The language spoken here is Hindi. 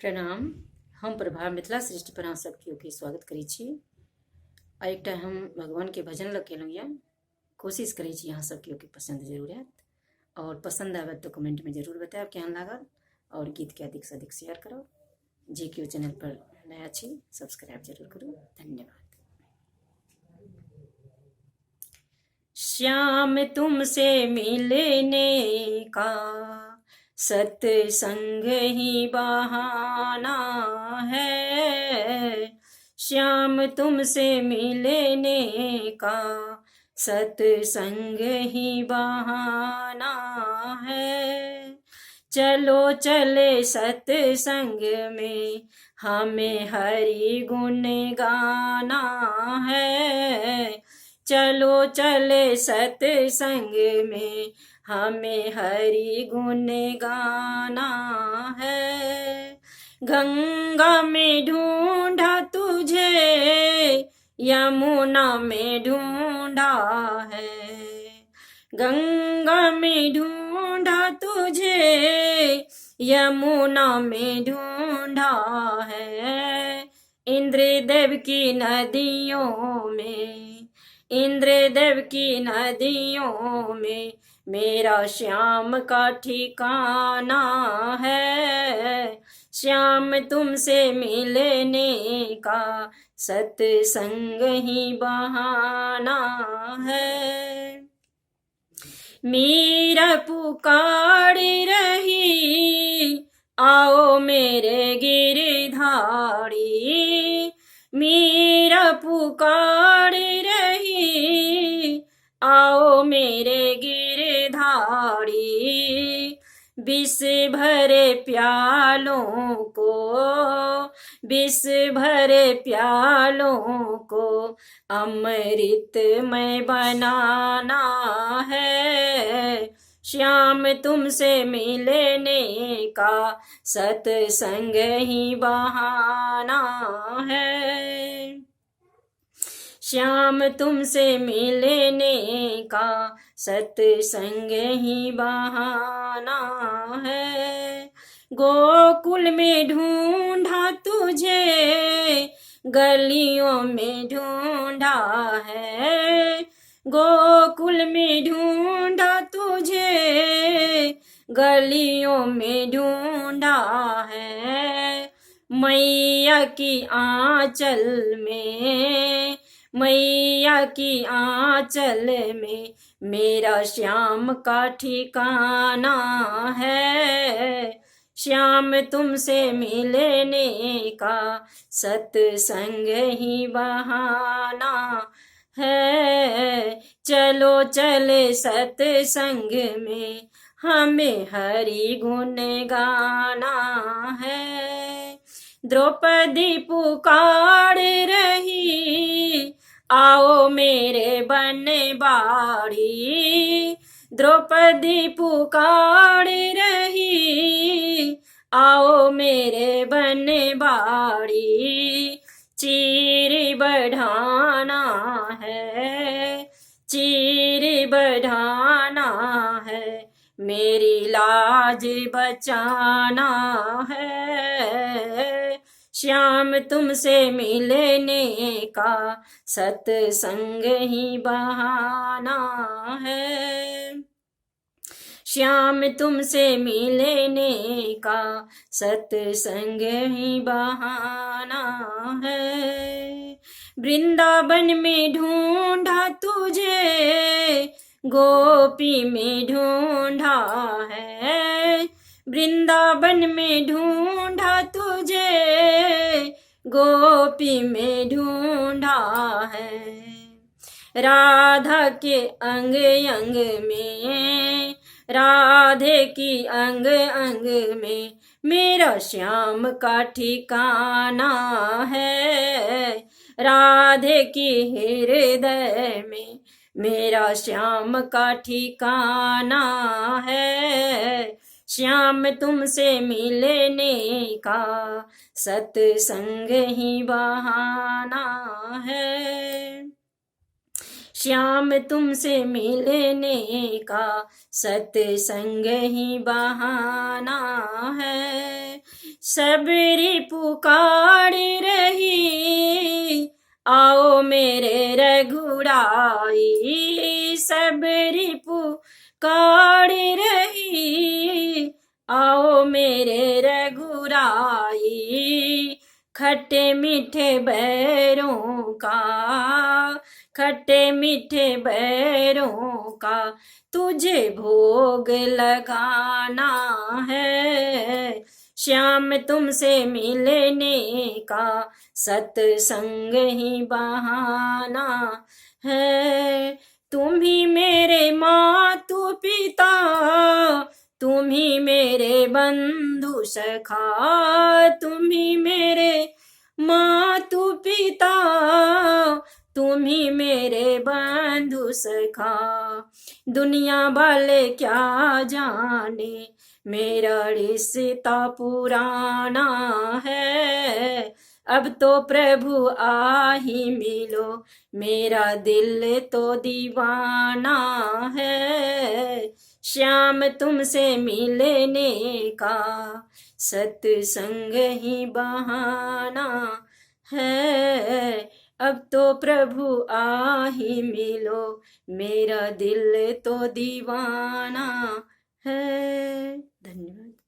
प्रणाम। हम प्रभा मिथिला सृष्टि पर अहाँ सबके स्वागत करै छी। आ एकटा हम भगवान के भजन लग केलहुँ यऽ। कोशिश करै छी अहाँ सबके पसंद जरूर आयत, और पसंद आवे तो कमेंट में जरूर बतायब केहन लागल, और गीत के अधिक से अधिक शेयर करब। जे केओ चैनल पर नया छी सब्सक्राइब जरूर करू। धन्यवाद। श्याम तुमसे मिलने का सत्संग ही बहाना है। श्याम तुमसे मिलने का सत्संग ही बहाना है। चलो चले सत्संग में हमें हरि गुण गाना है। चलो चले सत्संग में हमें हरि गुण गाना है। गंगा में ढूंढा तुझे, यमुना में ढूंढा है। गंगा में ढूंढा तुझे, यमुना में ढूंढा है। इंद्रदेव की नदियों में, इंद्रदेव की नदियों में मेरा श्याम का ठिकाना है। श्याम तुमसे मिलने का सत्संग ही बहाना है। मीरा पुकार रही, आओ मेरे गिरधारी। मीरा पुकार रही, आओ मेरे गिरधारी। विष भरे प्यालों को, विष भरे प्यालों को अमृत में बनाना है। श्याम तुमसे मिलने का सत्संग ही बहाना है। श्याम तुमसे मिलने का सत्संग ही बहाना है। गोकुल में ढूंढा तुझे, गलियों में ढूंढा है। गोकुल में ढूंढा तुझे, गलियों में ढूंढा है। मैया की आंचल में, मैया की आंचल में मेरा श्याम का ठिकाना है। श्याम तुमसे मिलने का सत्संग ही बहाना है। चलो चले सत्संग में हमें हरि गुण गाना है। द्रौपदी पुकार रही, आओ मेरे बनवारी। द्रौपदी पुकार रही, आओ मेरे बनवारी। चीर बढ़ाना है, चीर बढ़ाना है, मेरी लाज बचाना है। श्याम तुमसे मिलने का सत्संग ही बहाना है। श्याम तुमसे मिलने का सत्संग ही बहाना है। वृंदावन में ढूंढा तुझे, गोपी में ढूंढा है। वृंदावन में ढूंढा तुझे, गोपी में ढूंढा है। राधा के अंग अंग में, राधे की अंग अंग में मेरा श्याम का ठिकाना है। राधे की हृदय में मेरा श्याम का ठिकाना है। श्याम तुमसे मिलने का सत्संग ही बहाना है। श्याम तुमसे मिलने का सत्संग ही बहाना है। सबरी पुकार रही, आओ मेरे रघुराई। सबरी पुकार रही, आओ मेरे रघुराई। खट्टे मीठे बैरों का, खट्टे मीठे बैरों का तुझे भोग लगाना है। श्याम तुमसे मिलने का सत्संग ही बहाना है। तुम ही मेरे मातु पिता, तुम ही मेरे बंधु सखा। तुम ही मेरे मातु पिता, तुम ही मेरे बंधु सखा। दुनिया वाले क्या जाने मेरा रिश्ता पुराना है। अब तो प्रभु आ ही मिलो, मेरा दिल तो दीवाना है। श्याम तुमसे मिलने का सत्संग ही बहाना है। अब तो प्रभु आ ही मिलो, मेरा दिल तो दीवाना है। धन्यवाद।